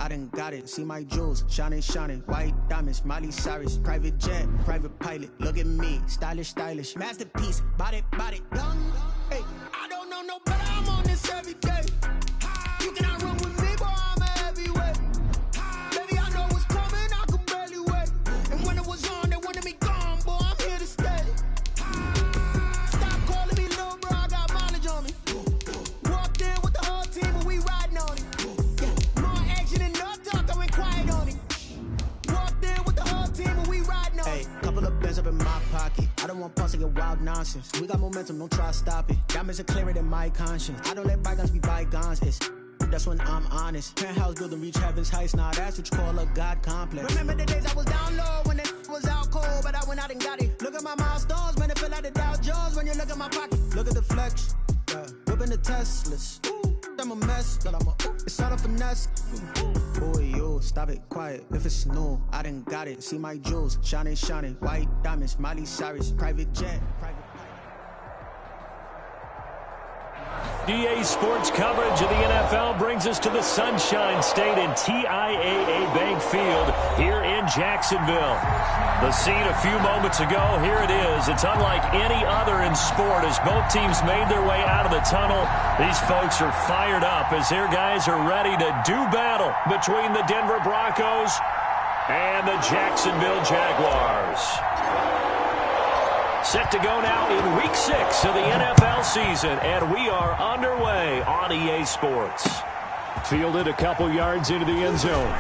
I done got it. See my jewels, shining, shining. White diamonds, Miley Cyrus. Private jet, private pilot. Look at me, stylish, stylish. Masterpiece, body, body. Young, hey, I don't know no better. I'm on this every day. You cannot run with me, boy. I'm a heavyweight. Baby, I know what's coming. I could barely wait. And when it was on, they wanted me gone, boy. I'm here to stay. Stop calling me little bro. I got mileage on me. Walked in with the whole team, and we riding on it. Yeah, more action and no talk. I went quiet on it. Walked in with the whole team, and we riding on it. Hey, couple of bands up in my pocket. I don't want pulse to get wild nonsense. We got momentum, don't try to stop it. Diamonds are clearer than my conscience. I don't let bygones be bygones. That's when I'm honest. Penthouse building, reach heaven's heights. Now that's what you call a God complex. Remember the days I was down low when it was out cold, but I went out and got it. Look at my milestones, man, it feel like the Dow Jones when you look at my pocket. Look at the flex, yeah. Whipping the Teslas. Ooh, I'm a mess, but it's all a finesse. Boy, you stop it, quiet. If it's new, I done got it. See my jewels, shining, shining. White diamonds, Miley Cyrus, private jet, private. EA Sports coverage of the NFL brings us to the Sunshine State and TIAA Bank Field here in Jacksonville. The scene a few moments ago, here it is. It's unlike any other in sport as both teams made their way out of the tunnel. These folks are fired up as their guys are ready to do battle between the Denver Broncos and the Jacksonville Jaguars. Set to go now in Week 6 of the NFL season, and we are underway on EA Sports. Fielded a couple yards into the end zone.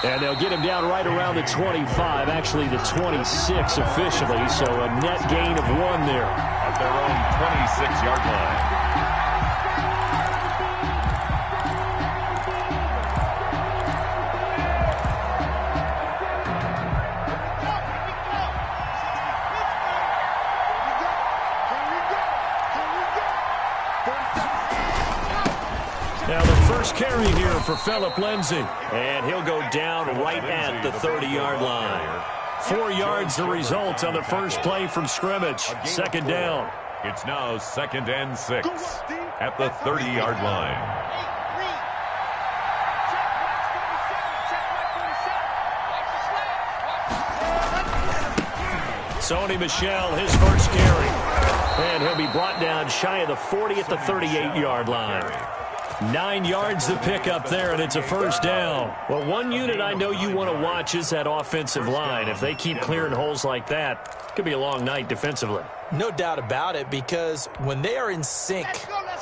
And they'll get him down right around the 25, actually the 26 officially, so a net gain of 1 there. At their own 26-yard line. Now the first carry here for Phillip Lindsay. And he'll go down right at the 30-yard line. 4 yards the result on the first play from scrimmage. Second down. It's now 2nd and 6 at the 30-yard line. Sony Michel, his first carry. And he'll be brought down shy of the 40 at the 38-yard line. 9 yards to pick up there, and it's a first down. Well, one unit I know you want to watch is that offensive line. If they keep clearing holes like that, it could be a long night defensively. No doubt about it, because when they are in sync,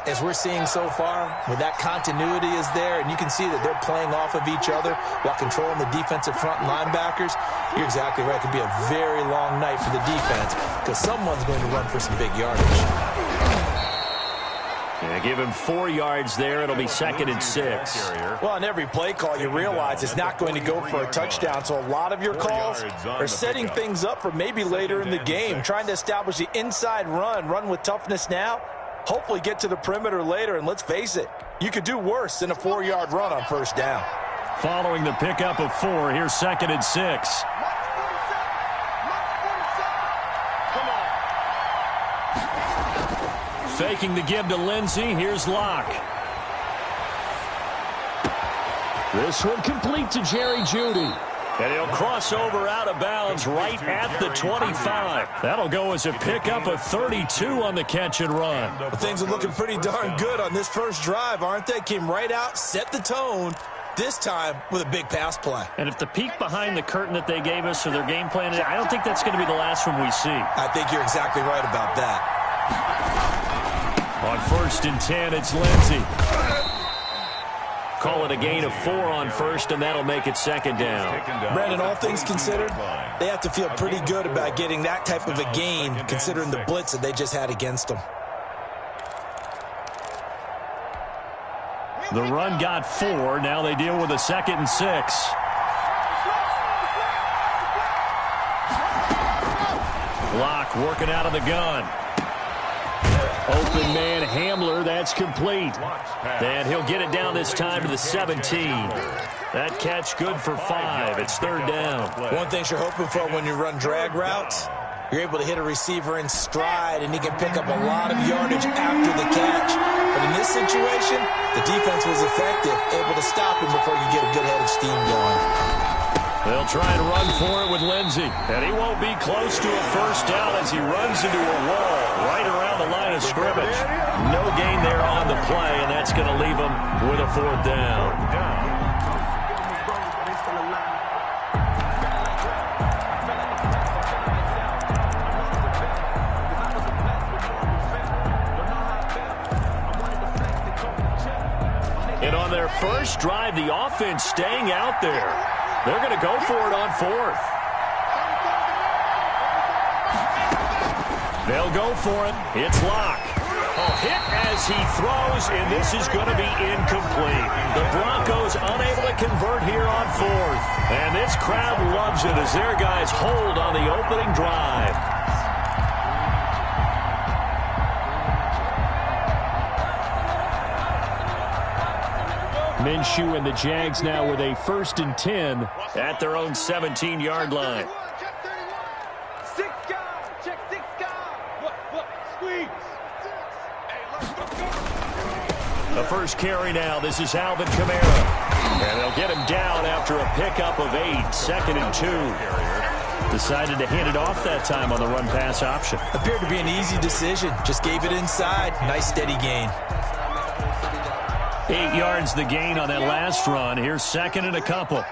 as we're seeing so far, when that continuity is there, and you can see that they're playing off of each other while controlling the defensive front linebackers, you're exactly right. It could be a very long night for the defense because someone's going to run for some big yardage. Yeah, give him 4 yards there. It'll be 2nd and 6. Well, on every play call, you realize it's not going to go for a touchdown. So a lot of your calls are setting things up for maybe later in the game, trying to establish the inside run with toughness now, hopefully get to the perimeter later. And let's face it, you could do worse than a 4-yard run on first down. Following the pickup of 4, here's 2nd and 6. Faking the give to Lindsey. Here's Locke. This one complete to Jerry Jeudy. And he'll cross over out of bounds right at the 25. That'll go as a pickup of 32 on the catch and run. Well, things are looking pretty darn good on this first drive, aren't they? Came right out, set the tone, this time with a big pass play. And if the peek behind the curtain that they gave us for their game plan, I don't think that's going to be the last one we see. I think you're exactly right about that. On 1st and 10, it's Lindsey. Call it a gain of 4 on first, and that'll make it 2nd down. Brandon, all things considered, they have to feel pretty good about getting that type of a gain, considering the blitz that they just had against them. The run got 4. Now they deal with a 2nd and 6. Locke working out of the gun. Open man Hamler, that's complete. And he'll get it down this time to the 17. That catch good for 5. It's 3rd down. One thing you're hoping for when you run drag routes You're able to hit a receiver in stride, and he can pick up a lot of yardage after the catch. But in this situation, the defense was effective, able to stop him before you get a good head of steam going. They'll try and run for it with Lindsey. And he won't be close to a first down as he runs into a wall right around the line of scrimmage. No gain there on the play, and that's going to leave him with a fourth down. And on their first drive, the offense staying out there. They're going to go for it on fourth. They'll go for it. It's Locke. A hit as he throws, and this is going to be incomplete. The Broncos unable to convert here on fourth. And this crowd loves it as their guys hold on the opening drive. Minshew and the Jags now with a 1st and 10 at their own 17-yard line. The first carry now. This is Alvin Kamara. And they'll get him down after a pickup of 8. 2nd and 2. Decided to hand it off that time on the run-pass option. Appeared to be an easy decision. Just gave it inside. Nice steady gain. 8 yards the gain on that last run. Here's 2nd and a couple.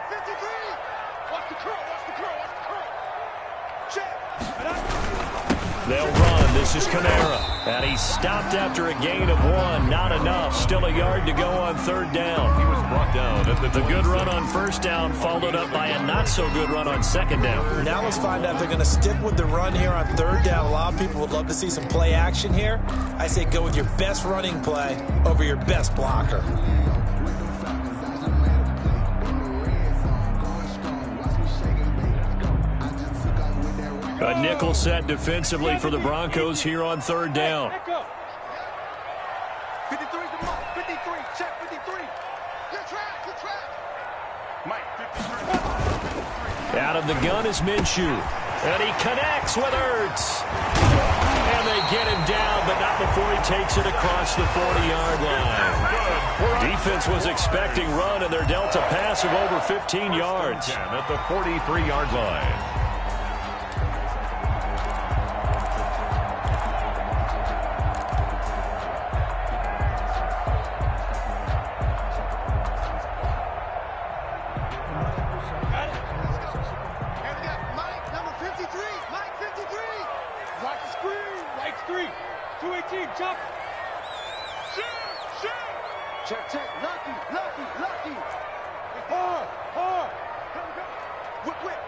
They'll run. This is Canale. And he stopped after a gain of 1. Not enough. Still a yard to go on 3rd down. He was brought down at The good run on 1st down followed up by a not-so-good run on 2nd down. Now let's find out if they're going to stick with the run here on 3rd down. A lot of people would love to see some play action here. I say go with your best running play over your best blocker. A nickel set defensively for the Broncos here on 3rd down. 53, check 53. Good track. Mike, 53. Out of the gun is Minshew. And he connects with Ertz. And they get him down, but not before he takes it across the 40-yard line. Defense was expecting run, and they're dealt a pass of over 15 yards. At the 43-yard line. Check. Lucky. Hard. Whip.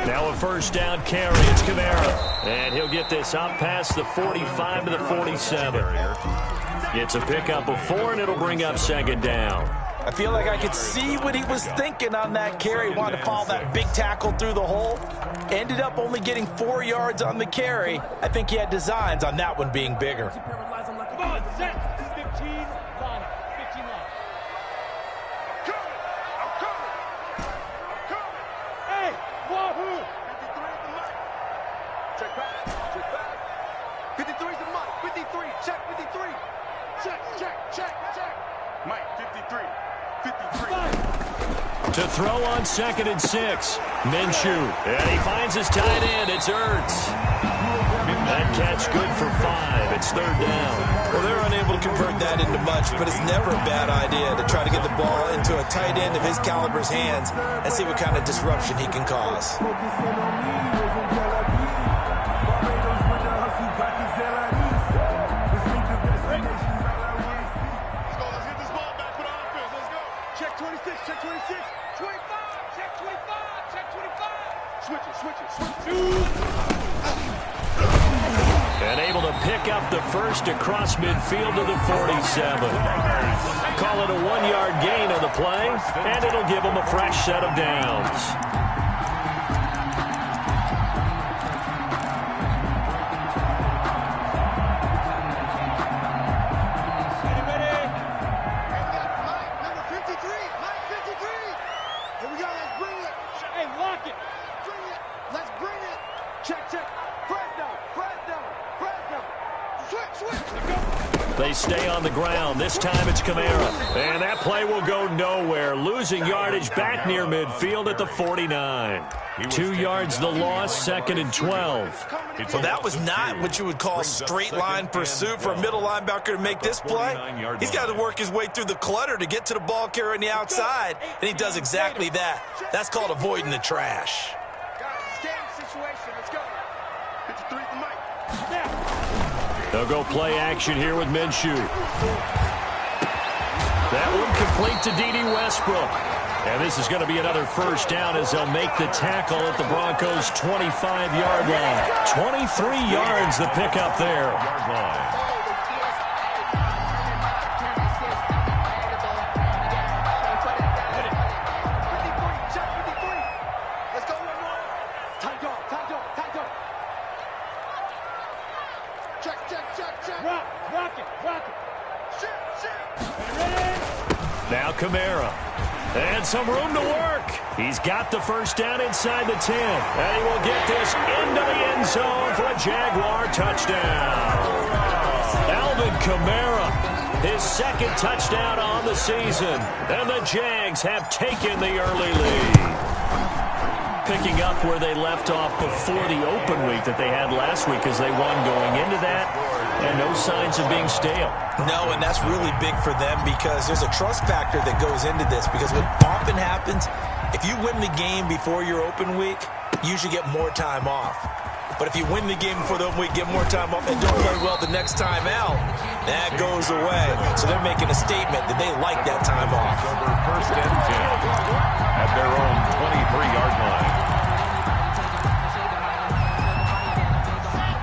Now a 1st down carry. It's Kamara. And he'll get this up past the 45 to the 47. It's a pickup of 4, and it'll bring up 2nd down. I feel like I could see what he was thinking on that carry. Wanted to follow that big tackle through the hole. Ended up only getting 4 yards on the carry. I think he had designs on that one being bigger. Come on, set. 15 line. I'm coming. Hey, wahoo. 53 is the mic. Check back. 53 is the mic. 53, check 53. Check. Mike, 53. To throw on 2nd and 6. Minshew. And he finds his tight end. It's Ertz. That catch good for 5. It's 3rd down. Well, they're unable to convert that into much, but it's never a bad idea to try to get the ball into a tight end of his caliber's hands and see what kind of disruption he can cause. Check 26. 25. Check 25. Switch it. And able to pick up the first across midfield to the 47. Call it a 1-yard gain on the play, and it'll give them a fresh set of downs. Check, check. Fresno. Switch. Go. They stay on the ground. This time it's Kamara. And that play will go nowhere. Losing yardage back near midfield at the 49. 2 yards the loss, 2nd and 12. Well, that was not what you would call straight line pursuit for a middle linebacker to make this play. He's got to work his way through the clutter to get to the ball carrier on the outside, and he does exactly that. That's called avoiding the trash. Let's go. 53 for Mike. They'll go play action here with Minshew. That one complete to D.D. Westbrook. And this is going to be another first down as they'll make the tackle at the Broncos' 25-yard line. 23 yards the pickup there. Now Kamara. And some room to work. He's got the first down inside the 10. And he will get this into the end zone for a Jaguar touchdown. Alvin Kamara, his 2nd touchdown on the season. And the Jags have taken the early lead. Picking up where they left off before the open week that they had last week as they won going into that. And no signs of being stale. No, and that's really big for them because there's a trust factor that goes into this. Because what often happens, if you win the game before your open week, you usually get more time off. But if you win the game before the open week, get more time off, and don't play well the next time out, that goes away. So they're making a statement that they like that time off. First and 10 at their own 23-yard line.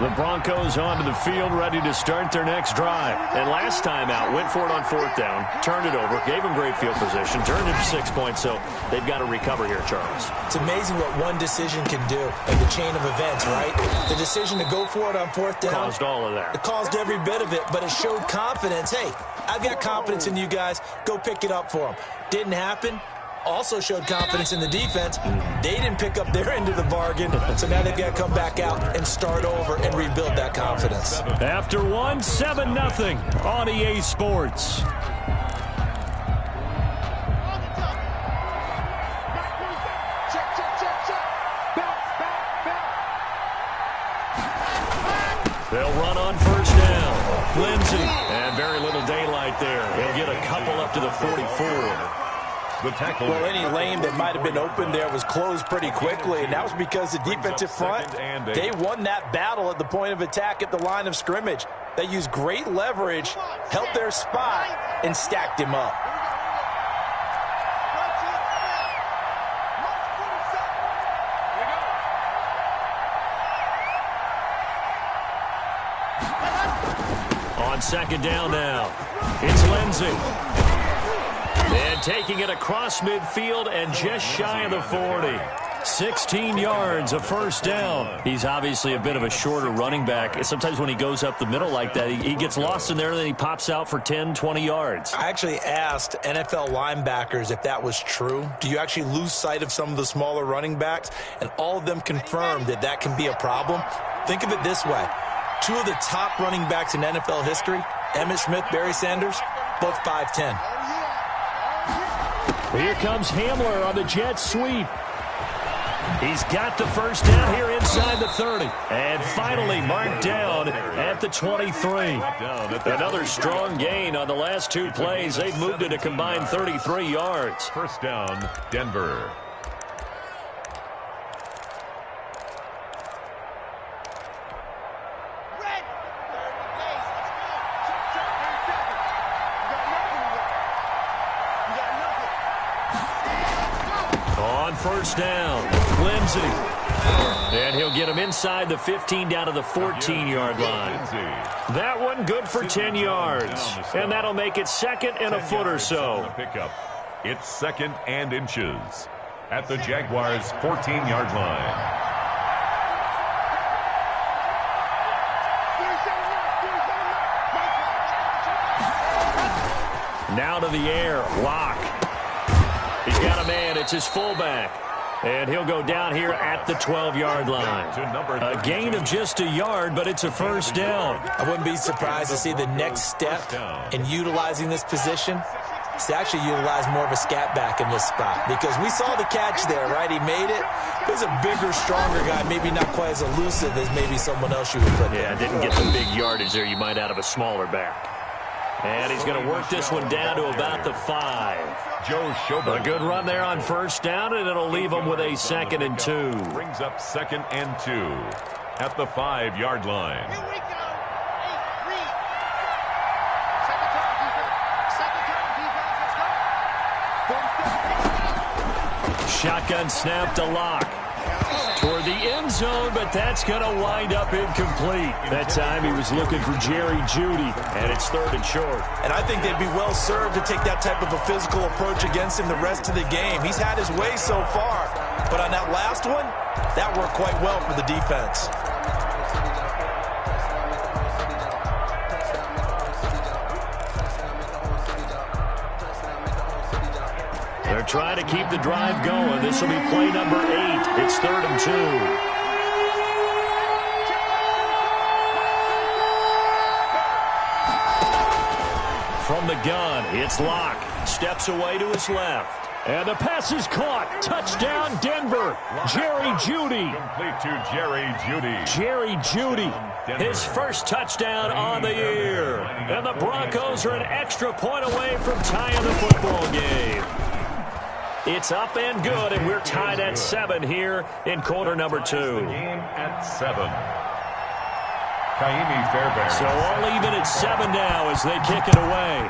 The Broncos onto the field, ready to start their next drive. And last time out, went for it on 4th down, turned it over, gave them great field position, turned it to 6 points, so they've got to recover here, Charles. It's amazing what one decision can do in the chain of events, right? The decision to go for it on 4th down. Caused all of that. It caused every bit of it, but it showed confidence. Hey, I've got confidence in you guys. Go pick it up for them. Didn't happen. Also showed confidence in the defense. They didn't pick up their end of the bargain, so now they've got to come back out and start over and rebuild that confidence. After one, 7-0 on EA Sports. They'll run on 1st down. Lindsey, and very little daylight there. He'll get a couple up to the 44. Well, any lane that might have been open there was closed pretty quickly, and that was because the defensive front, they won that battle at the point of attack at the line of scrimmage. They used great leverage, held their spot, and stacked him up. On 2nd down now, it's Lindsey. And taking it across midfield and just shy of the 40. 16 yards, a first down. He's obviously a bit of a shorter running back. Sometimes when he goes up the middle like that, he gets lost in there, and then he pops out for 10, 20 yards. I actually asked NFL linebackers if that was true. Do you actually lose sight of some of the smaller running backs? And all of them confirmed that that can be a problem. Think of it this way. 2 of the top running backs in NFL history, Emmitt Smith, Barry Sanders, both 5'10". Here comes Hamler on the jet sweep. He's got the first down here inside the 30. And finally marked down at the 23. Another strong gain on the last 2 plays. They've moved it a combined 33 yards. First down, Denver. First down, Lindsey. And he'll get him inside the 15 down to the 14-yard line. That one good for 10 yards. And that'll make it 2nd and a foot or so. It's 2nd and inches at the Jaguars' 14-yard line. Now to the air, Locke. He's got a man. It's his fullback. And he'll go down here at the 12-yard line. A gain of just a yard, but it's a first down. I wouldn't be surprised to see the next step in utilizing this position is to actually utilize more of a scat back in this spot. Because we saw the catch there, right? He made it. He was a bigger, stronger guy, maybe not quite as elusive as maybe someone else you would put there. Yeah, didn't get the big yardage there you might out of a smaller back. And he's going to work this one down to about the 5. A good run there on first down, and it'll leave him with a 2nd and 2. Brings up 2nd and 2 at the 5-yard line. Here we go. 8-3. Second down defense. Let's go. Shotgun snap to Lock. Toward the end zone, but that's going to wind up incomplete. That time he was looking for Jerry Jeudy, and it's 3rd and short. And I think they'd be well served to take that type of a physical approach against him the rest of the game. He's had his way so far, but on that last one, that worked quite well for the defense. They're trying to keep the drive going. This will be play number 8. It's 3rd and 2. From the gun, it's Lock. Steps away to his left. And the pass is caught. Touchdown, Denver. Jerry Jeudy. Complete to Jerry Jeudy. Jerry Jeudy. His first touchdown on the year. And the Broncos are an extra point away from tying the football game. It's up and good, and we're tied at 7 here in quarter number 2. Game at 7. Kaimi Fairbairn. So all even at 7 now as they kick it away.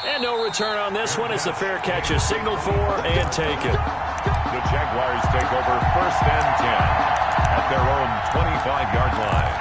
And no return on this one as the fair catch is signaled for and taken. The Jaguars take over 1st and 10 at their own 25-yard line.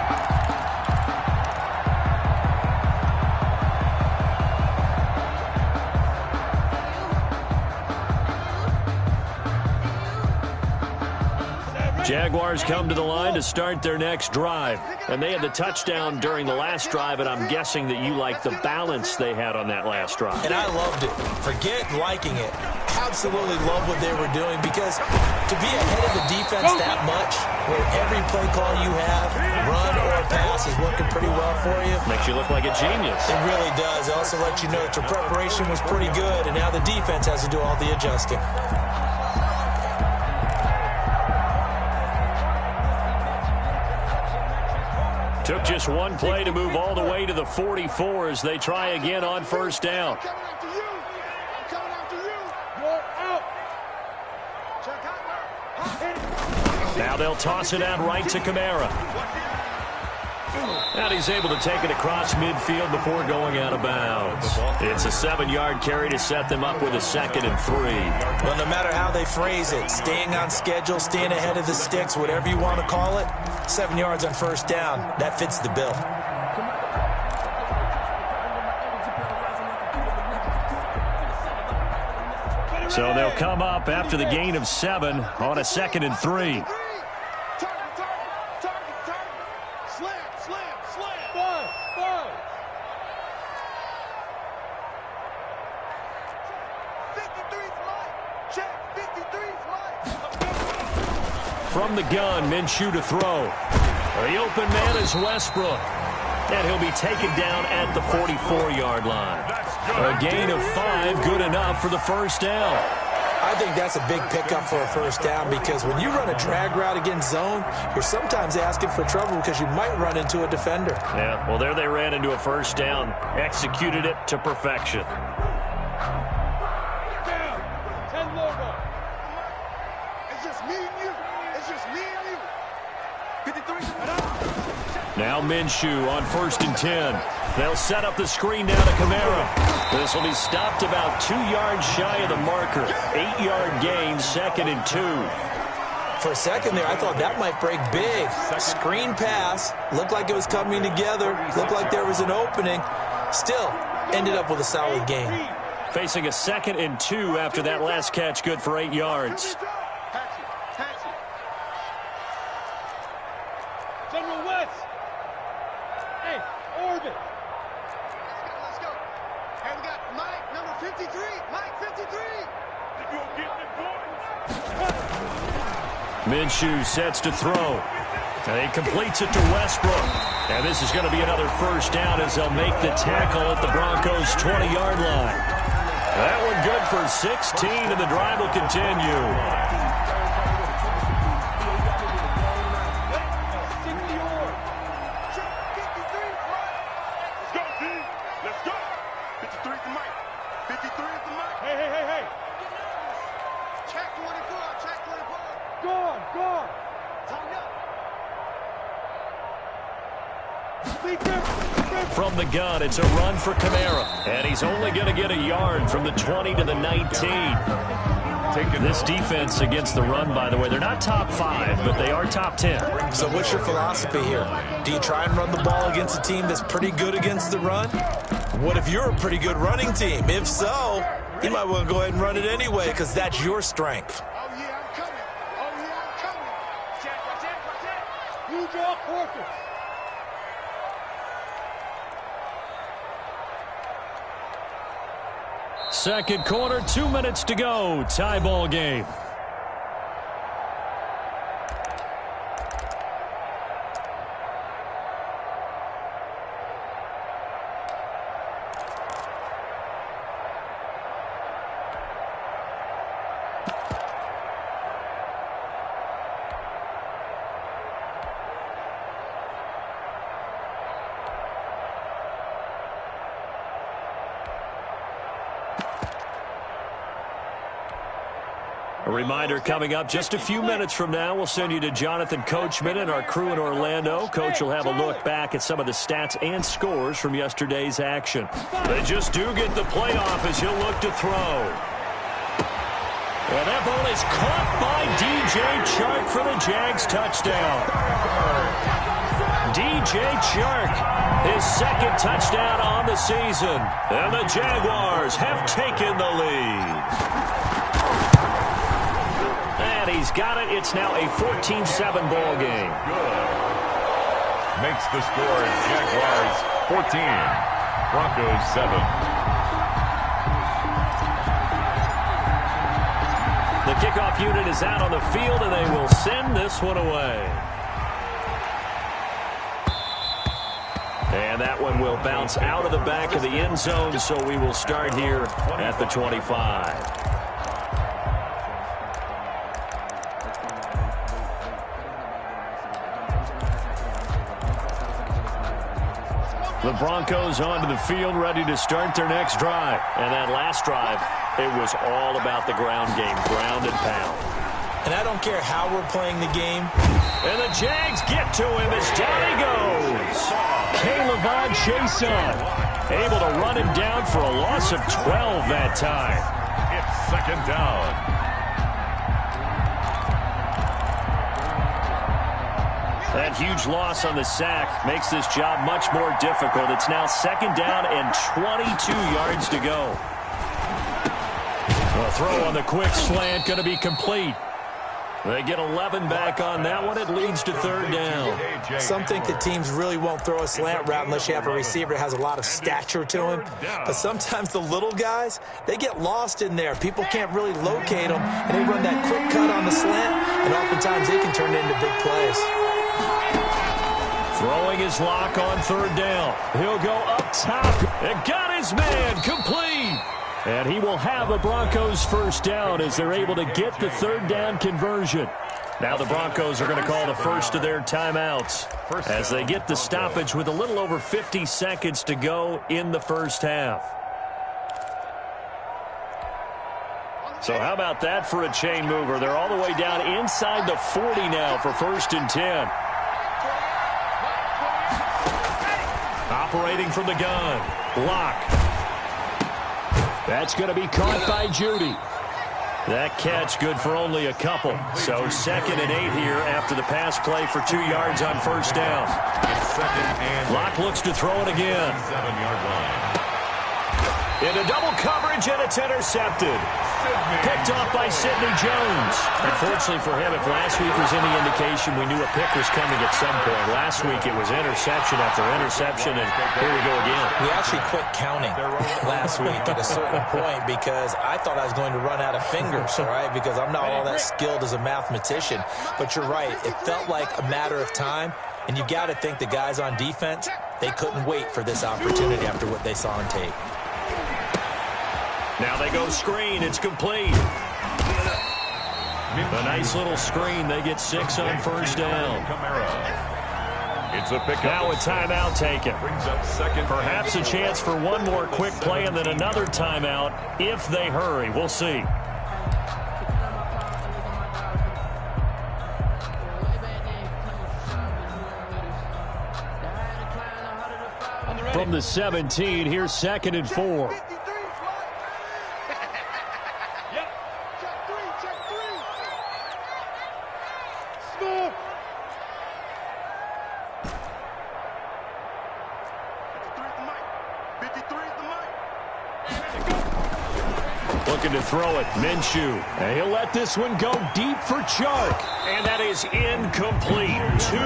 Jaguars come to the line to start their next drive. And they had the touchdown during the last drive, and I'm guessing that you like the balance they had on that last drive. And I loved it. Forget liking it. Absolutely love what they were doing, because to be ahead of the defense that much, where every play call you have, run or pass, is working pretty well for you. Makes you look like a genius. It really does. It also lets you know that your preparation was pretty good, and now the defense has to do all the adjusting. Took just one play to move all the way to the 44 as they try again on first down. Coming after you. I'm coming after you. You're out. Check out. Now they'll toss it out right to Kamara. And he's able to take it across midfield before going out of bounds. It's a 7-yard carry to set them up with a 2nd and 3. Well, no matter how they phrase it, staying on schedule, staying ahead of the sticks, whatever you want to call it, 7 yards on first down, that fits the bill. So they'll come up after the gain of 7 on a 2nd and 3. From the gun, Minshew to throw. The open man is Westbrook. And he'll be taken down at the 44-yard line. A gain of 5, good enough for the first down. I think that's a big pickup for a first down, because when you run a drag route against zone, you're sometimes asking for trouble because you might run into a defender. Yeah, well, there they ran into a first down. Executed it to perfection. Now Minshew on 1st and 10. They'll set up the screen now to Kamara. This will be stopped about 2 yards shy of the marker. 8-yard gain, 2nd and 2. For a second there, I thought that might break big. Screen pass. Looked like it was coming together. Looked like there was an opening. Still, ended up with a solid gain. Facing a 2nd and 2 after that last catch, good for 8 yards. General West. Hey, orbit. Let's go. Hey, we got Mike, number 53. Mike, 53. Minshew sets to throw. And he completes it to Westbrook. And this is going to be another first down as they'll make the tackle at the Broncos' 20-yard line. That one good for 16, and the drive will continue. From the gun, it's a run for Kamara. And he's only going to get a yard from the 20 to the 19. This defense against the run, by the way, they're not top 5, but they are top 10. So what's your philosophy here? Do you try and run the ball against a team that's pretty good against the run? What if you're a pretty good running team? If so, you might want to go ahead and run it anyway because that's your strength. Oh, yeah, I'm coming. Oh, yeah, I'm coming. Check, check, check. You draw quarter. Second quarter, 2 minutes to go. Tie ball game. A reminder coming up just a few minutes from now, we'll send you to Jonathan Coachman and our crew in Orlando. Coach will have a look back at some of the stats and scores from yesterday's action. They just do get the playoff as he'll look to throw. And that ball is caught by DJ Chark for the Jags touchdown. DJ Chark, his second touchdown on the season. And the Jaguars have taken the lead. He's got it. It's now a 14-7 ball game. Good. Makes the score Jaguars 14, Broncos 7. The kickoff unit is out on the field, and they will send this one away. And that one will bounce out of the back of the end zone, so we will start here at the 25. The Broncos onto the field, ready to start their next drive. And that last drive, it was all about the ground game, ground and pound. And I don't care how we're playing the game. And the Jags get to him as down he goes. K'Lavon Chaisson able to run him down for a loss of 12 that time. It's second down. That huge loss on the sack makes this job much more difficult. It's now second down and 22 yards to go. A throw on the quick slant going to be complete. They get 11 back on that one. It leads to third down. Some think that teams really won't throw a slant route unless you have a receiver that has a lot of stature to him. But sometimes the little guys, they get lost in there. People can't really locate them, and they run that quick cut on the slant, and oftentimes they can turn it into big plays. Throwing his lock on third down. He'll go up top and got his man complete. And he will have the Broncos first down as they're able to get the third down conversion. Now the Broncos are going to call the first of their timeouts as they get the stoppage with a little over 50 seconds to go in the first half. So how about that for a chain mover? They're all the way down inside the 40 now for 1st and 10. Operating from the gun. Block. That's going to be caught by Judy. That catch good for only a couple. So 2nd and 8 here after the pass play for 2 yards on first down. It's second and Locke looks to throw it again. 7-yard line. Into double coverage, and it's intercepted. Picked off by Sidney Jones. Unfortunately for him, if last week was any indication, we knew a pick was coming at some point. Last week it was interception after interception, and here we go again. We actually quit counting last week at a certain point because I thought I was going to run out of fingers, all right, because I'm not all that skilled as a mathematician. But you're right. It felt like a matter of time, and you got to think the guys on defense, they couldn't wait for this opportunity after what they saw on tape. Now they go screen. It's complete. A nice little screen. They get 6 on first down. It's a pickup. Now a timeout taken. Brings up second. Perhaps a chance for one more quick play and then another timeout if they hurry. We'll see. From the 17, here's 2nd and 4. Looking to throw it, Minshew. And he'll let this one go deep for Chark. And that is incomplete. 2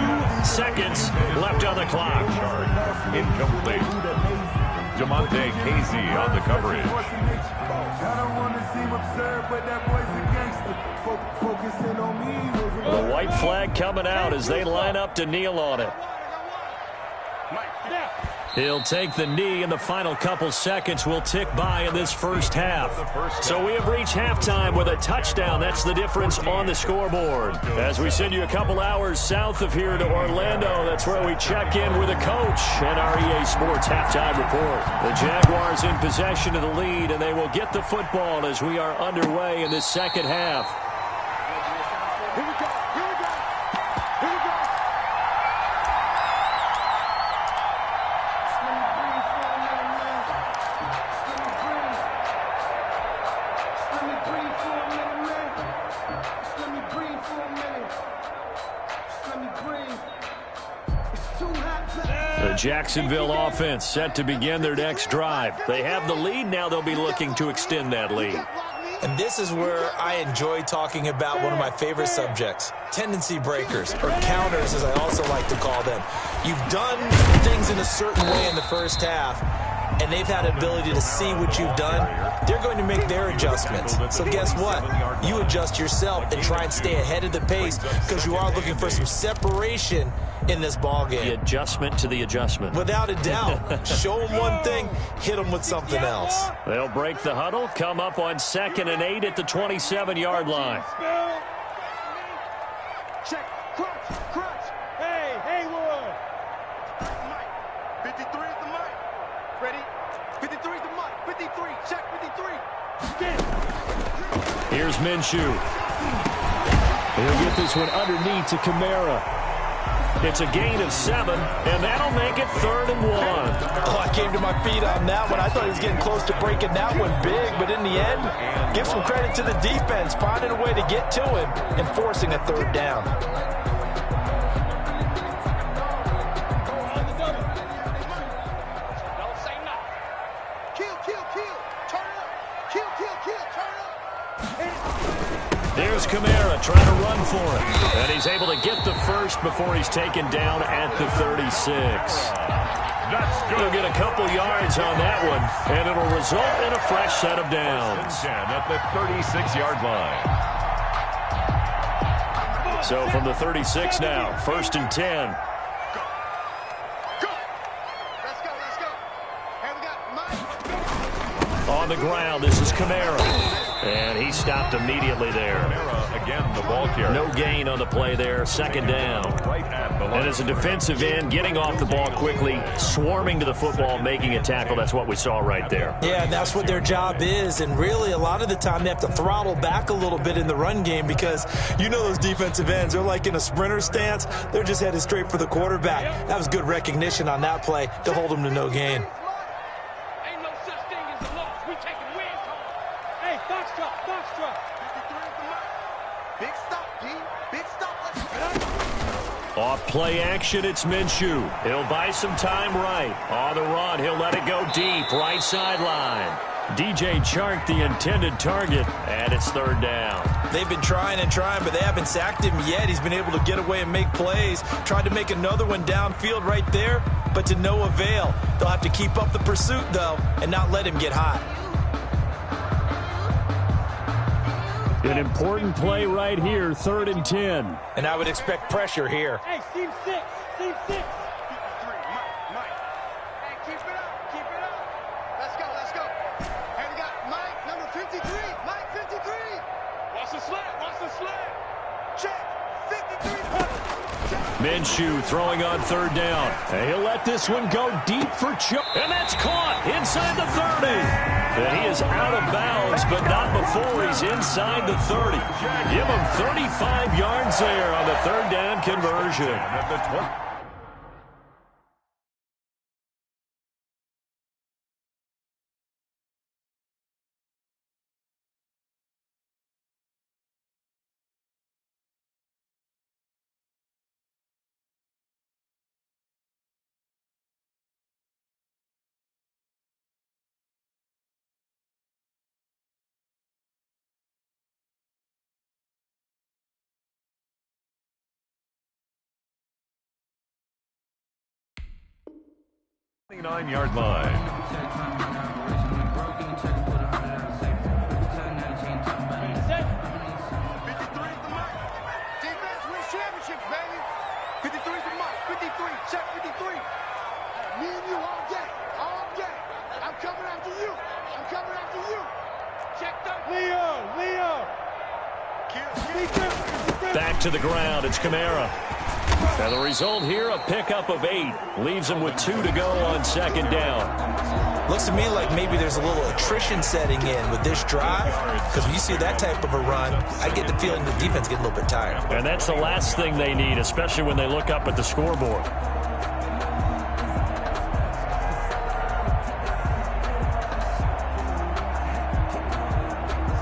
seconds left on the clock. Chark, incomplete. Jamonte Casey on the coverage. The white flag coming out as they line up to kneel on it. He'll take the knee, and the final couple seconds will tick by in this first half. So we have reached halftime with a touchdown. That's the difference on the scoreboard. As we send you a couple hours south of here to Orlando, that's where we check in with a coach and our EA Sports halftime report. The Jaguars in possession of the lead, and they will get the football as we are underway in this second half. Here we go. The Jacksonville offense set to begin their next drive. They have the lead. Now they'll be looking to extend that lead. And this is where I enjoy talking about one of my favorite subjects, tendency breakers, or counters as I also like to call them. You've done things in a certain way in the first half, and they've had an ability to see what you've done. They're going to make their adjustments. So guess what? You adjust yourself and try and stay ahead of the pace because you are looking for some separation in this ball game. The adjustment to the adjustment. Without a doubt. Show them one thing, hit them with something else. They'll break the huddle, come up on 2nd and 8 at the 27-yard line. Check, crunch. Hey, Haywood. Mike, 53 is the mic. Ready? 53 is the mic. 53, check 53. Here's Minshew. He'll get this one underneath to Kamara. It's a gain of 7, and that'll make it 3rd and 1. Oh, I came to my feet on that one. I thought he was getting close to breaking that one big, but in the end, give some credit to the defense, finding a way to get to him and forcing a 3rd down. There's Kamara trying to run for it. And he's able to get the first before he's taken down at the 36. That's good. He'll get a couple yards on that one, and it'll result in a fresh set of downs. At the 36-yard line. So from the 36 now, 1st and 10. On the ground, this is Kamara. And he stopped immediately there. Kamara, again, the ball carrier. No gain on the play there, 2nd down. Right at the line. And as a defensive end, getting off the ball quickly, swarming to the football, making a tackle, that's what we saw right there. Yeah, and that's what their job is. And really, a lot of the time, they have to throttle back a little bit in the run game because you know those defensive ends, they're like in a sprinter stance. They're just headed straight for the quarterback. That was good recognition on that play to hold them to no gain. Off play action, it's Minshew. He'll buy some time right. On the run, he'll let it go deep, right sideline. DJ Chark, the intended target, and it's third down. They've been trying and trying, but they haven't sacked him yet. He's been able to get away and make plays. Tried to make another one downfield right there, but to no avail. They'll have to keep up the pursuit, though, and not let him get hot. An important play right here, 3rd and 10. And I would expect pressure here. Hey, team 6, team 6. Mike. Hey, keep it up. Let's go. Hey, we got Mike, number 53. Mike, 53. Watch the slant. Check, 53. Minshew throwing on 3rd down. And he'll let this one go deep for Chuck. And that's caught inside the 30. And he is out of bounds, but not before he's inside the 30. Give him 35 yards there on the 3rd down conversion. Yard line. 53 is the mic. Defense wins championships, baby. 53 is the mic. 53. Check 53. Me and you all day. I'm coming after you. Check 30. Leo. Back to the ground. It's Kamara. And the result here, a pickup of 8. Leaves him with 2 to go on 2nd down. Looks to me like maybe there's a little attrition setting in with this drive, because when you see that type of a run, I get the feeling the defense getting a little bit tired. And that's the last thing they need, especially when they look up at the scoreboard.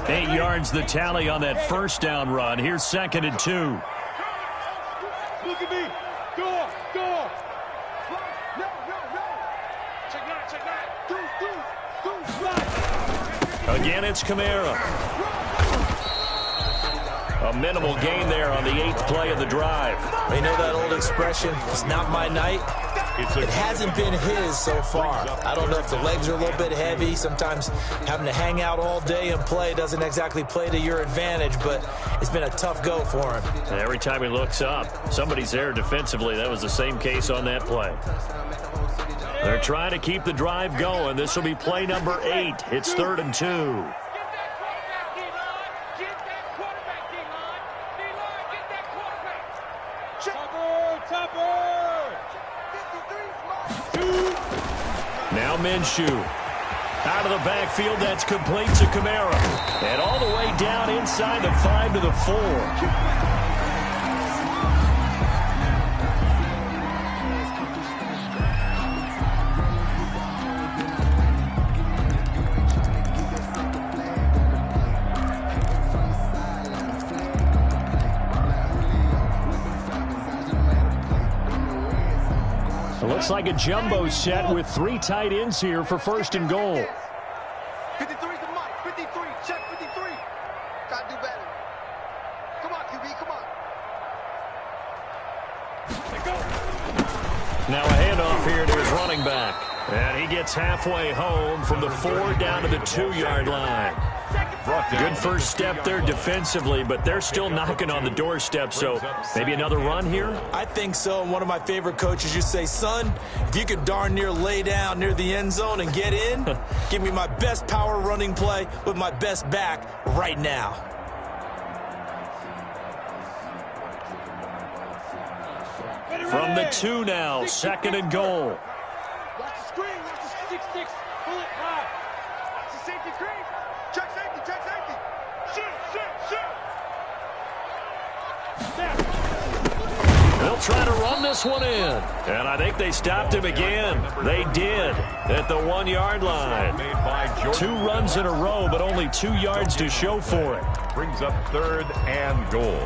Eight yards the tally on that 1st down run. Here's 2nd and 2. Look at me. Go. No. Check 9. Again, it's Kamara. A minimal gain there on the 8th play of the drive. You know that old expression, it's not my night? It hasn't been his so far. I don't know if the legs are a little bit heavy. Sometimes having to hang out all day and play doesn't exactly play to your advantage, but it's been a tough go for him. And every time he looks up, somebody's there defensively. That was the same case on that play. They're trying to keep the drive going. This will be play number 8. It's 3rd and 2. Now Minshew. Out of the backfield, that's complete to Kamara. And all the way down inside the 5 to the 4. Looks like a jumbo set with 3 tight ends here for 1st and goal. 53 is the mic. 53. Check 53. Gotta do better. Come on, QB. Come on. Now a handoff here to his running back. And he gets halfway home from the 4 down to the 2-yard line. Good first step there defensively, but they're still knocking on the doorstep, so maybe another run here? I think so. And one of my favorite coaches used to say, son, if you could darn near lay down near the end zone and get in, give me my best power running play with my best back right now. From the 2 now, 2nd and goal. Watch the screen. Watch the 6-6. Pull it high. Watch the safety screen. Check safety. Check safety. Shoot. They'll try to run this one in. And I think they stopped him again. They did at the 1-yard line. 2 runs in a row, but only 2 yards to show for it. Brings up 3rd and goal.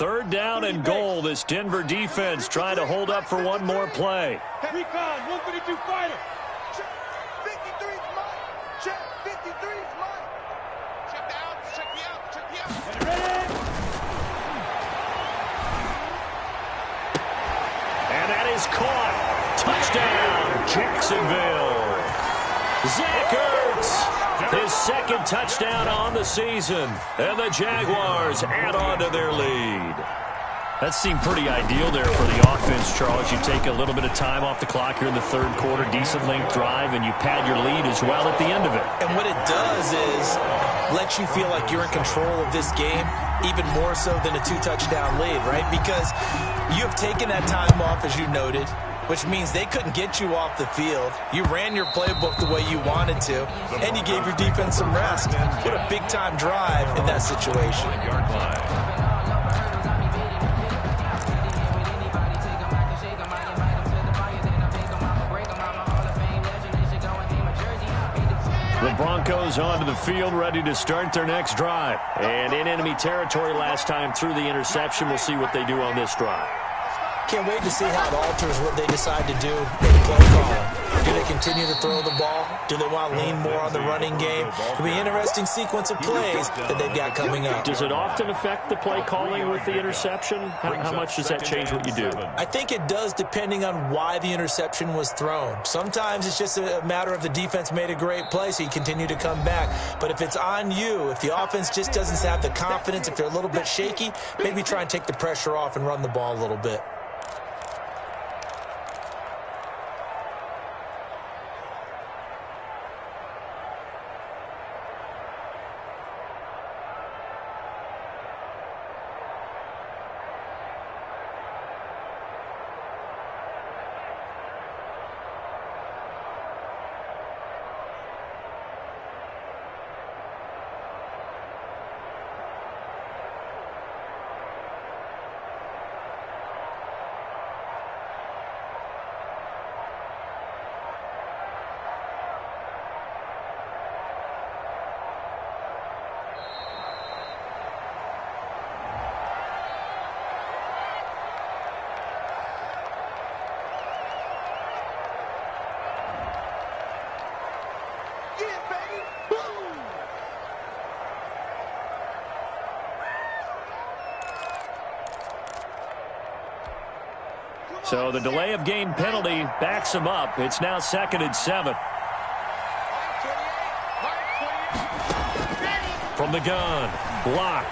3rd down and goal. This Denver defense trying to hold up for one more play. Recon, 152 fighter. Check 53's mine. Check 53's mine. Check the out. Check the out. Check the out. Ready? And that is caught. Touchdown, Jacksonville. Zach Ertz, his 2nd touchdown on the season. And the Jaguars add on to their lead. That seemed pretty ideal there for the offense, Charles. You take a little bit of time off the clock here in the 3rd quarter, decent length drive, and you pad your lead as well at the end of it. And what it does is let you feel like you're in control of this game, even more so than a 2-touchdown lead, right? Because you have taken that time off, as you noted, which means they couldn't get you off the field. You ran your playbook the way you wanted to, and you gave your defense some rest. What a big-time drive in that situation. The Broncos onto the field, ready to start their next drive. And in enemy territory last time through the interception. We'll see what they do on this drive. Can't wait to see how it alters what they decide to do in play calling. Do they continue to throw the ball? Do they want to lean more on the running game? It'll be an interesting sequence of plays that they've got coming up. Does it often affect the play calling with the interception? How much does that change what you do? I think it does, depending on why the interception was thrown. Sometimes it's just a matter of the defense made a great play, so you continue to come back. But if it's on you, if the offense just doesn't have the confidence, if they're a little bit shaky, maybe try and take the pressure off and run the ball a little bit. So the delay of game penalty backs him up. It's now 2nd and 7. From the gun, block.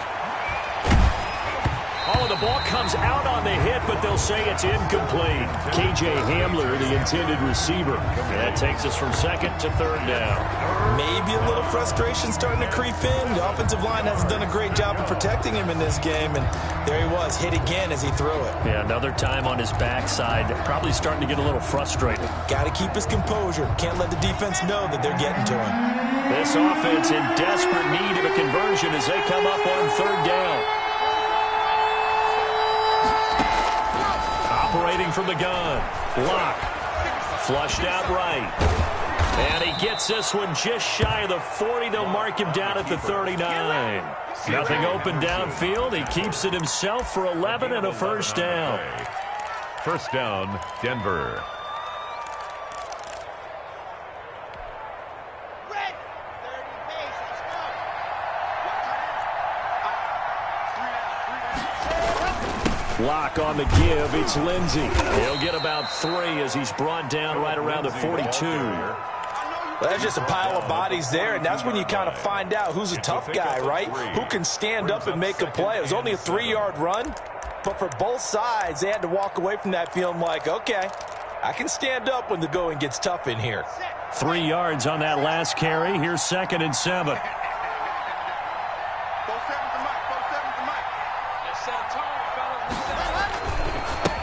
Oh, the ball comes out on the hit, but they'll say it's incomplete. K.J. Hamler, the intended receiver. And that takes us from 2nd to 3rd down. Maybe a little frustration starting to creep in. The offensive line hasn't done a great job of protecting him in this game, and there he was, hit again as he threw it. Yeah, another time on his backside. Probably starting to get a little frustrated. Got to keep his composure. Can't let the defense know that they're getting to him. This offense in desperate need of a conversion as they come up on 3rd down. Operating from the gun. Block. Flushed out right. And he gets this one just shy of the 40. They'll mark him down at the 39. Nothing open downfield. He keeps it himself for 11 and a 1st down. 1st down, Denver. Block on the give. It's Lindsey. He'll get about 3 as he's brought down right around the 42. Well, that's just a pile of bodies there, and that's when you kind of find out who's a tough guy, right? Who can stand up and make a play. It was only a 3-yard run, but for both sides, they had to walk away from that feeling like, okay, I can stand up when the going gets tough in here. 3 yards on that last carry. Here's 2nd and 7.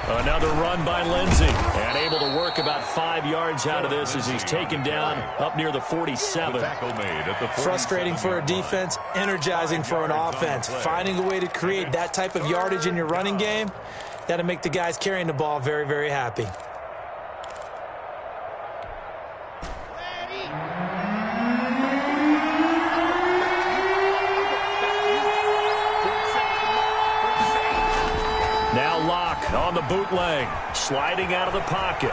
Another run by Lindsey, and able to work about 5 yards out of this as he's taken down up near the 47. Frustrating for a defense, energizing for an offense. Finding a way to create that type of yardage in your running game, that'll make the guys carrying the ball very, very happy. on the bootleg, sliding out of the pocket.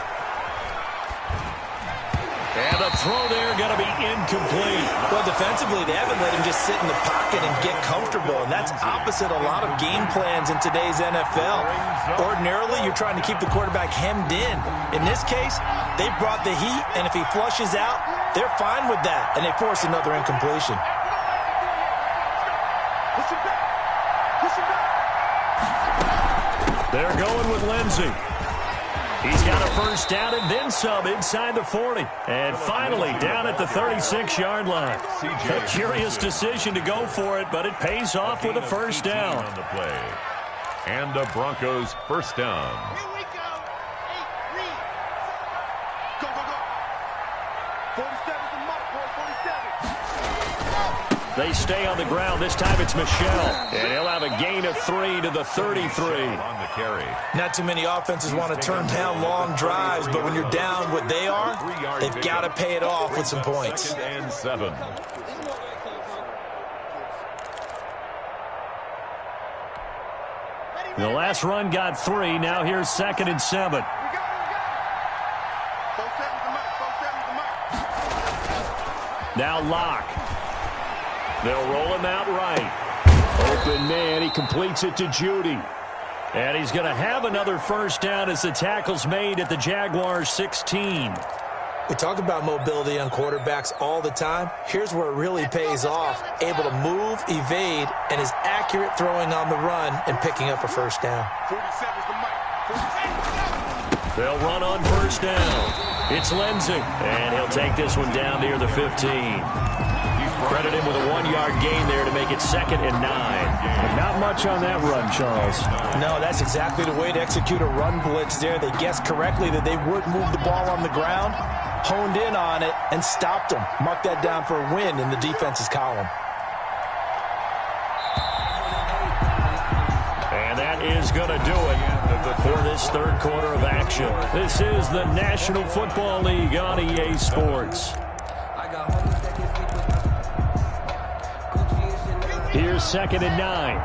And the throw there going to be incomplete. Well, defensively, they haven't let him just sit in the pocket and get comfortable, and that's opposite a lot of game plans in today's NFL. Ordinarily, you're trying to keep the quarterback hemmed in. In this case, they brought the heat, and if he flushes out, they're fine with that, and they force another incompletion. They're going with Lindsey. He's got a first down and then some inside the 40. And finally down at the 36-yard line. A curious decision to go for it, but it pays off with a first down. On the play. And the Broncos first down. Here we go. 8, read. Go, go, go. 47's the mark, boy. 47. They stay on the ground. This time it's Michelle. And he'll have a gain of 3 to the 33. On the carry. Not too many offenses want to turn down long drives, but when you're down what they are, they've got to pay it off with some points. 2nd and 7. The last run got 3. Now here's 2nd and 7. We got it. 47's the mark. 47's the mark. Now Locke. They'll roll him out right. Open man. He completes it to Judy. And he's going to have another first down as the tackle's made at the Jaguars' 16. We talk about mobility on quarterbacks all the time. Here's where it really pays off. Able to move, evade, and is accurate throwing on the run and picking up a first down. 47's the mark. They'll run on first down. It's Lindsey. And he'll take this one down near the 15. Credit him with a 1-yard gain there to make it 2nd and 9. But not much on that run, Charles. No, that's exactly the way to execute a run blitz there. They guessed correctly that they would move the ball on the ground, honed in on it, and stopped them. Mark that down for a win in the defense's column. And that is going to do it for this third quarter of action. This is the National Football League on EA Sports. Here's 2nd and 9.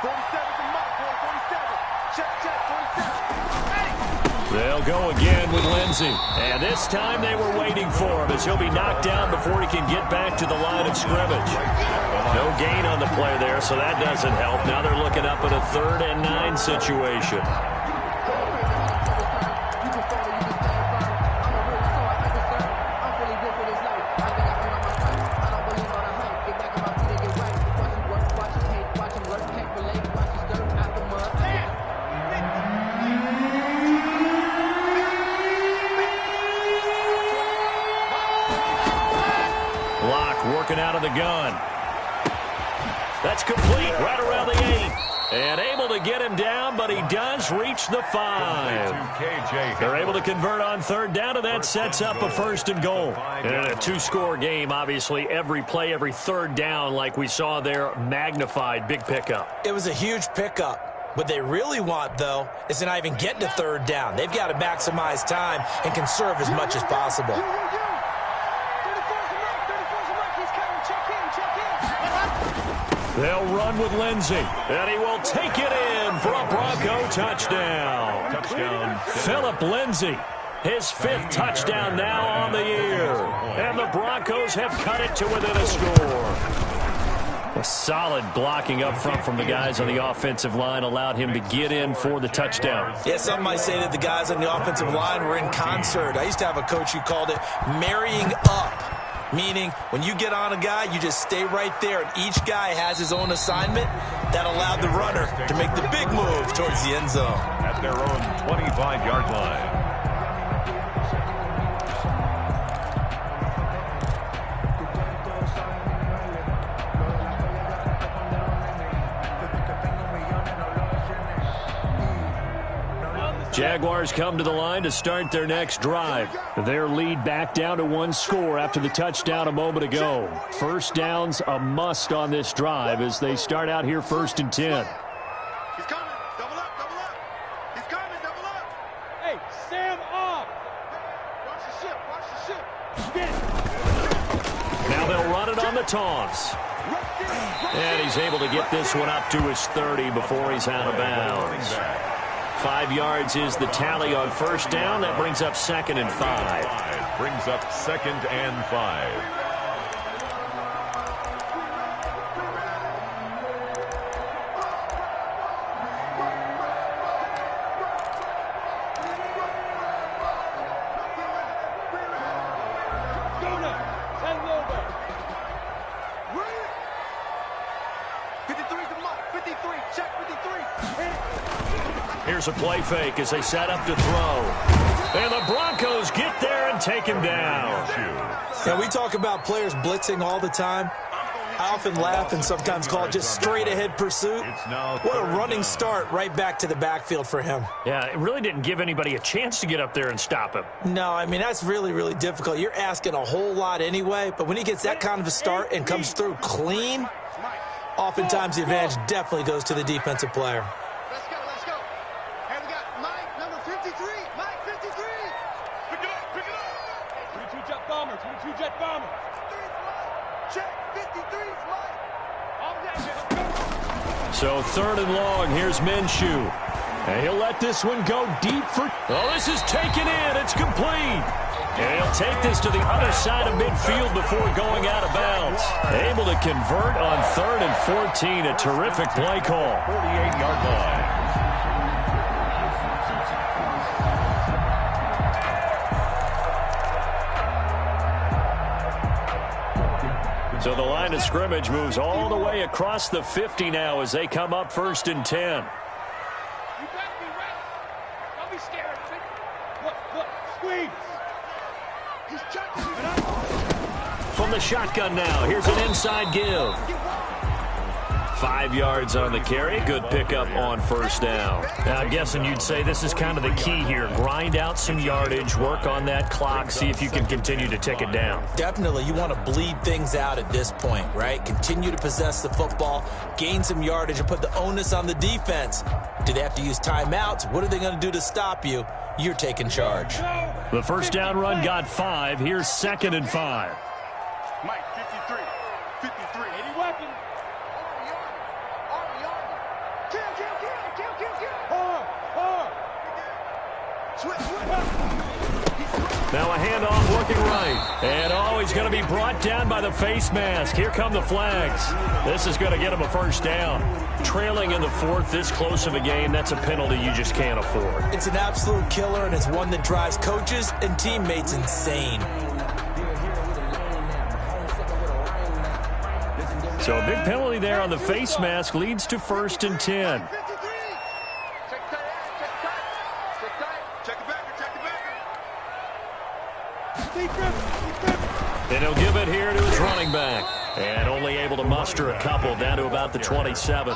47's the mark, boy. 47. Check, 47. They'll go again with Lindsey. And this time they were waiting for him as he'll be knocked down before he can get back to the line of scrimmage. No gain on the play there, so that doesn't help. Now they're looking up at a 3rd and 9 situation. Working out of the gun. That's complete right around the 8. And able to get him down, but he does reach the 5. They're able to convert on 3rd down, and that sets up a 1st and goal. And in a 2-score game, obviously, every play, every 3rd down, like we saw there, magnified. Big pickup. It was a huge pickup. What they really want, though, is to not even get to 3rd down. They've got to maximize time and conserve as much as possible. They'll run with Lindsey, and he will take it in for a Bronco touchdown. Phillip Lindsey, his 5th touchdown now on the year. And the Broncos have cut it to within a score. A solid blocking up front from the guys on the offensive line allowed him to get in for the touchdown. Yeah, some might say that the guys on the offensive line were in concert. I used to have a coach who called it marrying up. Meaning, when you get on a guy, you just stay right there, and each guy has his own assignment. That allowed the runner to make the big move towards the end zone. At their own 25-yard line. Jaguars come to the line to start their next drive. Their lead back down to 1 score after the touchdown a moment ago. First down's a must on this drive as they start out here 1st and 10. He's coming. Double up, double up. He's coming, double up. Hey, Sam up. Watch the ship, watch the ship. Now they'll run it on the toss. And he's able to get this one up to his 30 before he's out of bounds. 5 yards is the tally on first down. That brings up 2nd and 5. Brings up 2nd and 5. Here's a play fake as they set up to throw. And the Broncos get there and take him down. Now, we talk about players blitzing all the time. I often laugh and sometimes call it just straight-ahead pursuit. What a running start right back to the backfield for him. Yeah, it really didn't give anybody a chance to get up there and stop him. No, I mean, that's really, really difficult. You're asking a whole lot anyway, but when he gets that kind of a start and comes through clean, oftentimes the advantage definitely goes to the defensive player. Let's go, let's go. And we got Mike, number 53. Mike, 53. Pick it up, pick it up. 22 jet bomber, 22 jet bomber. 53's Mike. Check, 53's Mike. All that, let's go. So 3rd and long, here's Minshew. And he'll let this one go deep for... Oh, this is taken in. It's complete. And he'll take this to the other side of midfield before going out of bounds. Able to convert on 3rd and 14. A terrific play call. 48-yard line. So the line of scrimmage moves all the way across the 50 now as they come up 1st and 10. You better be ready. Don't be scared. Look, squeeze. He's chucking it. From the shotgun now, here's an inside give. 5 yards on the carry. Good pickup on 1st down. Now, I'm guessing you'd say this is kind of the key here. Grind out some yardage, work on that clock, see if you can continue to tick it down. Definitely, you want to bleed things out at this point, right? Continue to possess the football, gain some yardage, and put the onus on the defense. Do they have to use timeouts? What are they going to do to stop you? You're taking charge. The 1st down run got 5. Here's 2nd and 5. Mike, 53. 53. Any weapon. Now a handoff working right. And he's going to be brought down by the face mask. Here come the flags. This is going to get him a 1st down. Trailing in the 4th, this close of a game, that's a penalty you just can't afford. It's an absolute killer, and it's one that drives coaches and teammates insane. So a big penalty there on the face mask leads to 1st and 10. And he'll give it here to his running back. And only able to muster a couple down to about the 27.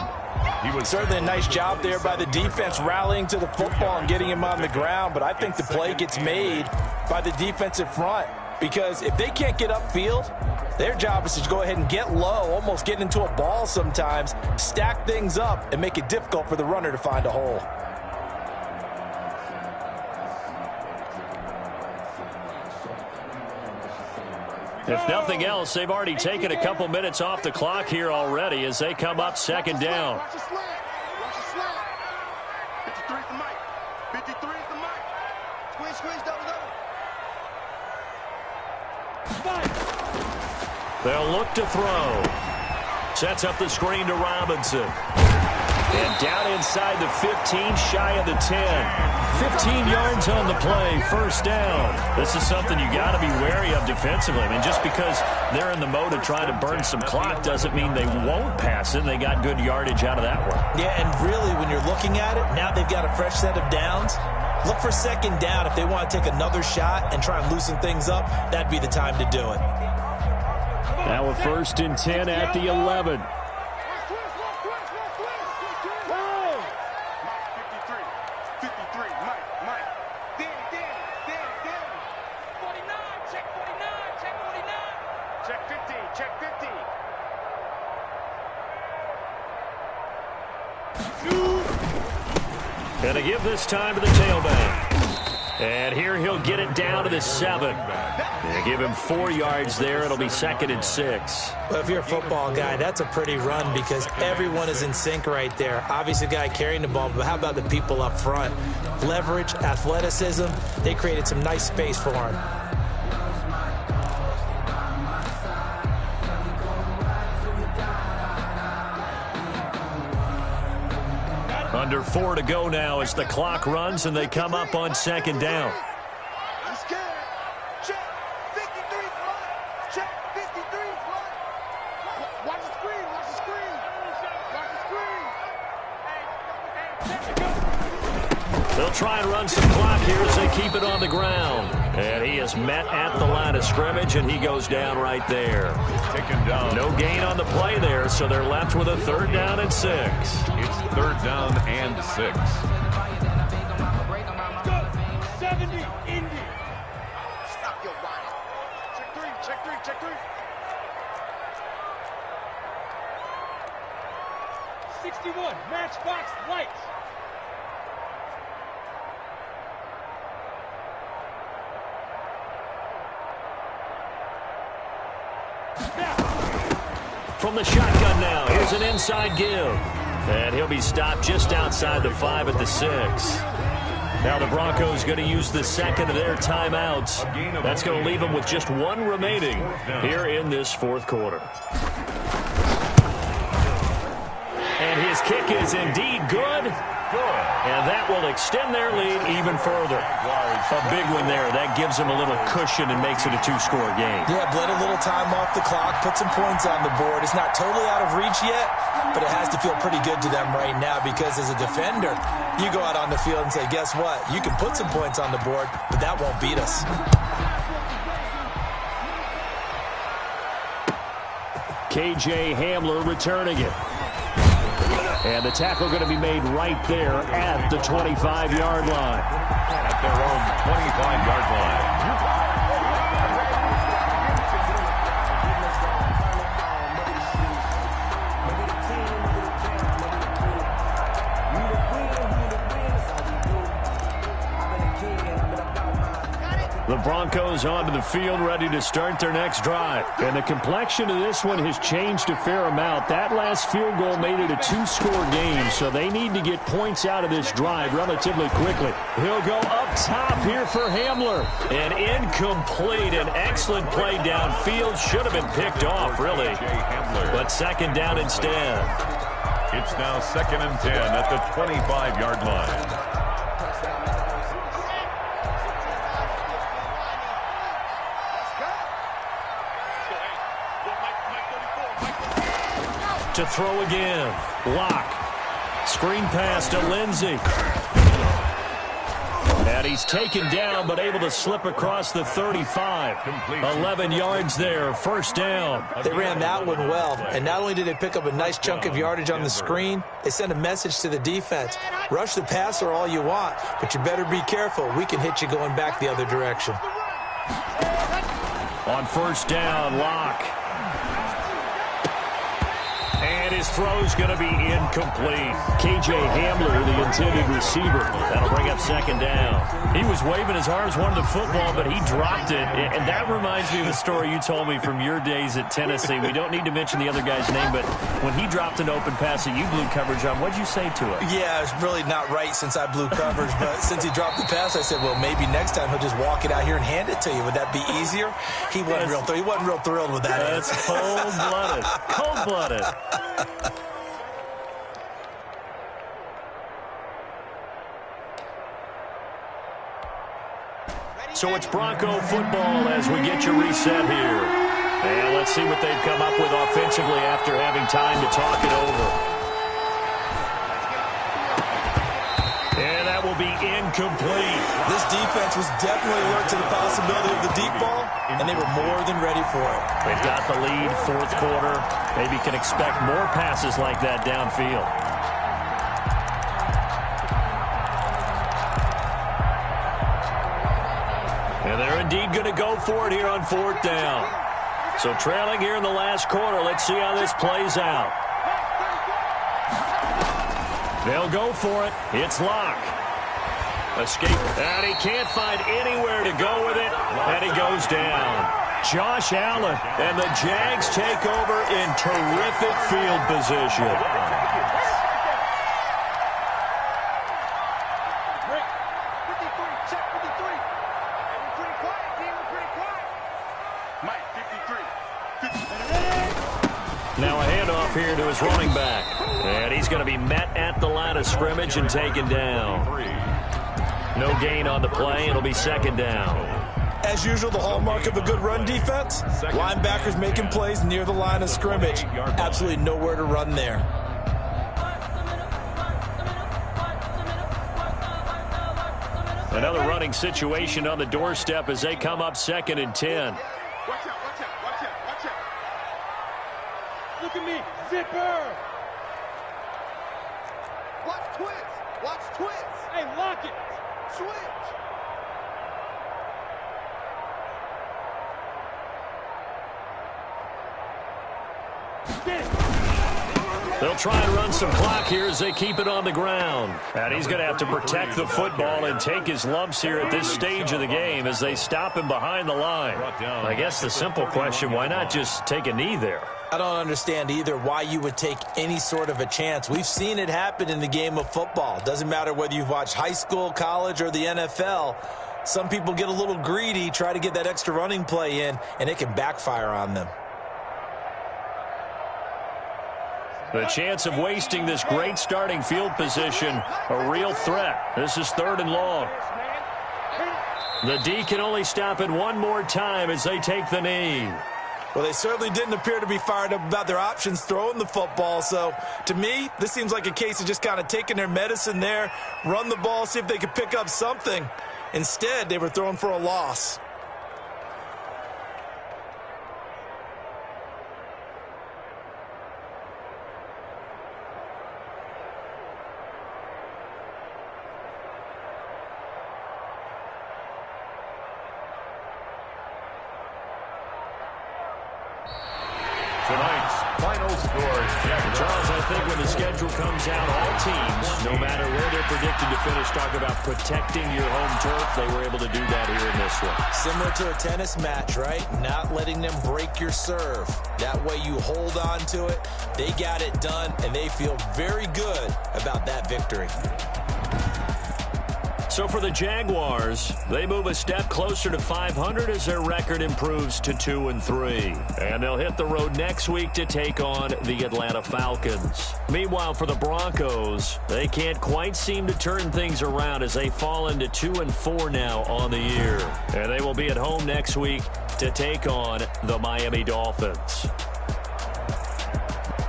He was certainly a nice job there by the defense rallying to the football and getting him on the ground. But I think the play gets made by the defensive front. Because if they can't get upfield, their job is to go ahead and get low, almost get into a ball sometimes, stack things up, and make it difficult for the runner to find a hole. If nothing else, they've already taken a couple minutes off the clock here already as they come up 2nd down. Watch the slant. Watch the slant. 53 is the mic. 53 is the mic. Squeeze, squeeze, double, double. They'll look to throw. Sets up the screen to Robinson. And down inside the 15, shy of the 10. 15 yards on the play, 1st down. This is something you got to be wary of defensively. I mean, just because they're in the mode of trying to burn some clock doesn't mean they won't pass it. They got good yardage out of that one. Yeah, and really, when you're looking at it, now they've got a fresh set of downs. Look for 2nd down. If they want to take another shot and try and loosen things up, that'd be the time to do it. Now a 1st and 10 at the 11. And to give this time to the tailback. And here he'll get it down to the 7. They give him 4 yards there. It'll be 2nd and 6. Well, if you're a football guy, that's a pretty run because everyone is in sync right there. Obviously, the guy carrying the ball, but how about the people up front? Leverage, athleticism, they created some nice space for him. Under 4 to go now as the clock runs and they come up on 2nd down. He's scared. Check 53 flat. Check 53 flat. Watch the screen. Watch the screen. Watch the screen. They'll try and run some clock here as they keep it on the ground. And he is met at the line of scrimmage, and he goes down right there. Taken down. No gain on the play there, so they're left with a 3rd down and 6. It's 3rd down and 6. Go. 70, Indy. Stop your whining. Check 3, check 3, check 3. 61, matchbox lights. From the shotgun now, here's an inside give. And he'll be stopped just outside the 5 at the 6. Now the Broncos going to use the 2nd of their timeouts. That's going to leave them with just 1 remaining here in this 4th quarter. And his kick is indeed good. And that will extend their lead even further. A big one there. That gives them a little cushion and makes it a 2-score game. Yeah, bled a little time off the clock, put some points on the board. It's not totally out of reach yet, but it has to feel pretty good to them right now because as a defender, you go out on the field and say, guess what? You can put some points on the board, but that won't beat us. KJ Hamler returning it. And the tackle going to be made right there at the 25-yard line. At their own 25-yard line. The Broncos onto the field, ready to start their next drive. And the complexion of this one has changed a fair amount. That last field goal made it a 2-score game, so they need to get points out of this drive relatively quickly. He'll go up top here for Hamler. And incomplete. An excellent play downfield. Should have been picked off, really. But 2nd down instead. It's now 2nd and 10 at the 25-yard line. To throw again. Lock. Screen pass to Lindsey. And he's taken down, but able to slip across the 35. 11 yards there. 1st down. They ran that one well. And not only did they pick up a nice chunk of yardage on the screen, they sent a message to the defense. Rush the passer all you want, but you better be careful. We can hit you going back the other direction. On 1st down, Lock. And his throw's going to be incomplete. KJ Hamler, the intended receiver. That'll bring up 2nd down. He was waving his arms, wanted the football, but he dropped it. And that reminds me of a story you told me from your days at Tennessee. We don't need to mention the other guy's name, but when he dropped an open pass that you blew coverage on, what'd you say to it? Yeah, it's really not right since I blew coverage, but since he dropped the pass, I said, well, maybe next time he'll just walk it out here and hand it to you. Would that be easier? He wasn't real thrilled with that. That's cold-blooded. Cold-blooded. So it's Bronco football as we get you reset here. And let's see what they've come up with offensively after having time to talk it over. And that will be incomplete. This defense was definitely alert to the possibility of the deep ball, and they were more than ready for it. They've got the lead, 4th quarter. Maybe can expect more passes like that downfield. And they're indeed going to go for it here on 4th down. So trailing here in the last quarter. Let's see how this plays out. They'll go for it. It's Lock. Escape. And he can't find anywhere to go with it. And he goes down. Josh Allen. And the Jags take over in terrific field position. Now a handoff here to his running back. And he's going to be met at the line of scrimmage and taken down. No gain on the play. It'll be second down. As usual, the hallmark of a good run defense, linebackers making plays near the line of scrimmage. Absolutely nowhere to run there. Another running situation on the doorstep as they come up 2nd and 10. Watch out, watch out, watch out, watch out. Look at me, zipper. Watch twist, watch twist. Hey, lock it. Switch. They'll try and run some clock here as they keep it on the ground. And he's going to have to protect the football and take his lumps here at this stage of the game as they stop him behind the line. I guess the simple question, why not just take a knee there? I don't understand either why you would take any sort of a chance. We've seen it happen in the game of football. Doesn't matter whether you've watched high school, college, or the NFL. Some people get a little greedy, try to get that extra running play in, and it can backfire on them. The chance of wasting this great starting field position, a real threat. This is 3rd and long. The D can only stop it one more time as they take the knee. Well, they certainly didn't appear to be fired up about their options throwing the football. So, to me, this seems like a case of just kind of taking their medicine there, run the ball, see if they could pick up something. Instead, they were throwing for a loss. Tonight's final score. Charles, I think when the schedule comes out, all teams, no matter where they're predicted to finish, talk about protecting your home turf. They were able to do that here in this one. Similar to a tennis match, right? Not letting them break your serve. That way you hold on to it. They got it done, and they feel very good about that victory. So for the Jaguars, they move a step closer to 500 as their record improves to 2-3. And they'll hit the road next week to take on the Atlanta Falcons. Meanwhile, for the Broncos, they can't quite seem to turn things around as they fall into 2-4 now on the year. And they will be at home next week to take on the Miami Dolphins.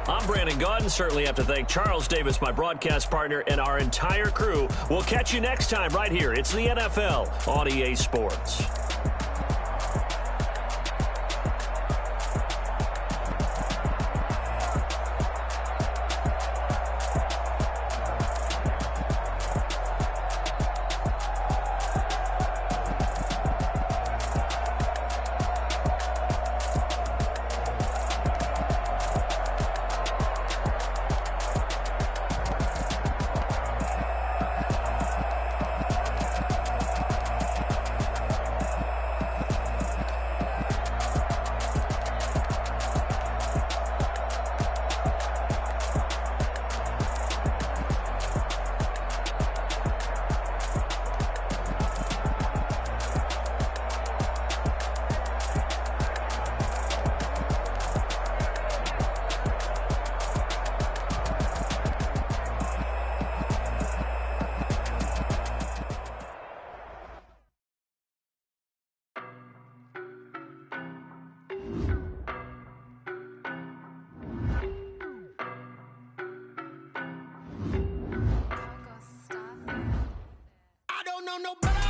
I'm Brandon Gaudin. Certainly have to thank Charles Davis, my broadcast partner, and our entire crew. We'll catch you next time right here. It's the NFL on EA Sports. I don't know nobody.